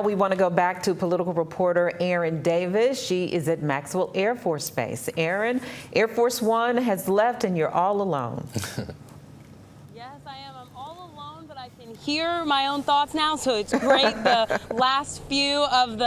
We want to go back to political reporter Erin Davis. She is at Maxwell Air Force Base. Erin, Air Force One has left and you're all alone. Yes, I am. I'm all alone, but I can hear my own thoughts now, so it's great. The last few of the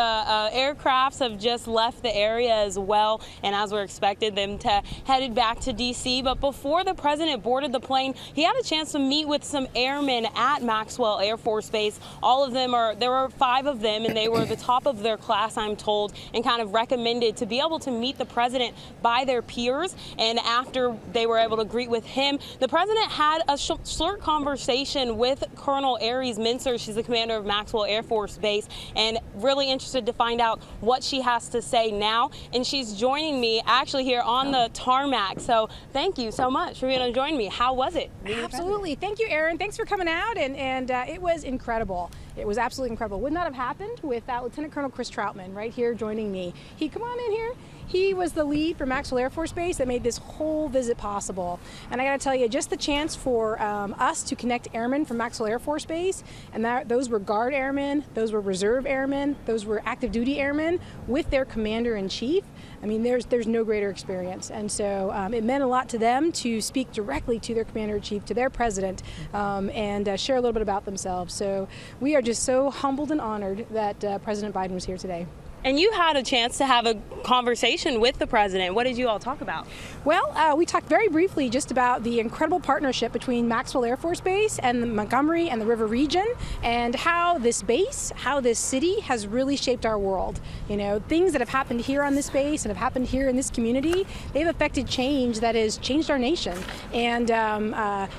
aircrafts have just left the area as well, and as we're expected, them to headed back to D.C. But before the president boarded the plane, he had a chance to meet with some airmen at Maxwell Air Force Base. All of them there were 5 of them, and they were the top of their class, I'm told, and kind of recommended to be able to meet the president by their peers. And after they were able to greet with him, the president had a short conversation with Colonel Aries Mincer. She's the commander of Maxwell Air Force Base, and really interested to find out what she has to say now. And she's joining me actually here on the tarmac. So thank you so much for being able to join me. How was it? Absolutely. Thank you, Erin. Thanks for coming out. And it was incredible. It was absolutely incredible. Would not have happened without Lieutenant Colonel Chris Troutman right here joining me. Come on in here. He was the lead for Maxwell Air Force Base that made this whole visit possible. And I got to tell you, just the chance for us to connect airmen from Maxwell Air Force Base, and those were Guard airmen, those were Reserve airmen, those were active duty airmen with their commander-in-chief. I mean, there's no greater experience. And so it meant a lot to them to speak directly to their commander-in-chief, to their president, and share a little bit about themselves. So we are just so humbled and honored that President Biden was here today. And you had a chance to have a conversation with the president. What did you all talk about? Well, we talked very briefly just about the incredible partnership between Maxwell Air Force Base and the Montgomery and the River region, and how this base, how this city has really shaped our world. You know, things that have happened here on this base and have happened here in this community, they've affected change that has changed our nation. And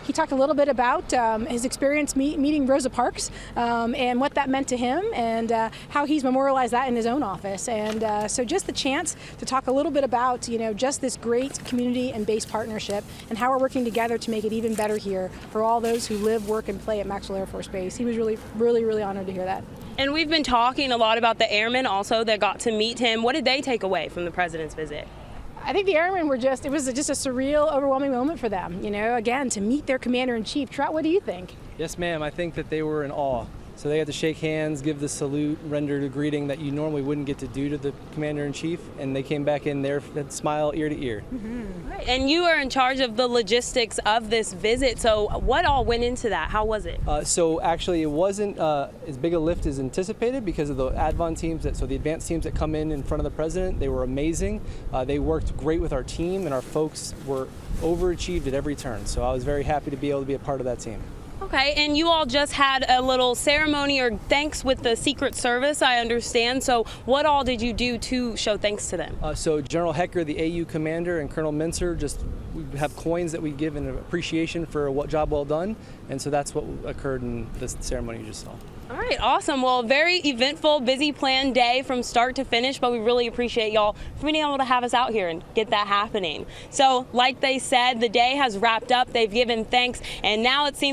he talked a little bit about his experience meeting Rosa Parks and what that meant to him, and how he's memorialized that in his own office. And so just the chance to talk a little bit about, you know, just this great community and base partnership and how we're working together to make it even better here for all those who live, work, and play at Maxwell Air Force Base. He was really honored to hear that. And we've been talking a lot about the airmen also that got to meet him. What did they take away from the president's visit? I think the airmen were it was just a surreal, overwhelming moment for them. You know, again, to meet their commander-in-chief. Trout, what do you think? Yes, ma'am. I think that they were in awe. So they had to shake hands, give the salute, render the greeting that you normally wouldn't get to do to the commander-in-chief, and they came back in there, had smile ear to ear. Mm-hmm. Right. And you are in charge of the logistics of this visit, so what all went into that? How was it? So actually it wasn't as big a lift as anticipated because of the advance teams, so the advanced teams that come in front of the president. They were amazing. They worked great with our team, and our folks were overachieved at every turn, so I was very happy to be able to be a part of that team. Okay, and you all just had a little ceremony or thanks with the Secret Service, I understand. So what all did you do to show thanks to them? So General Hecker, the AU commander, and Colonel Mincer, we have coins that we give in appreciation for what job well done. And so that's what occurred in this ceremony you just saw. All right, awesome. Well, very eventful, busy planned day from start to finish, but we really appreciate y'all for being able to have us out here and get that happening. So like they said, the day has wrapped up. They've given thanks, and now it seems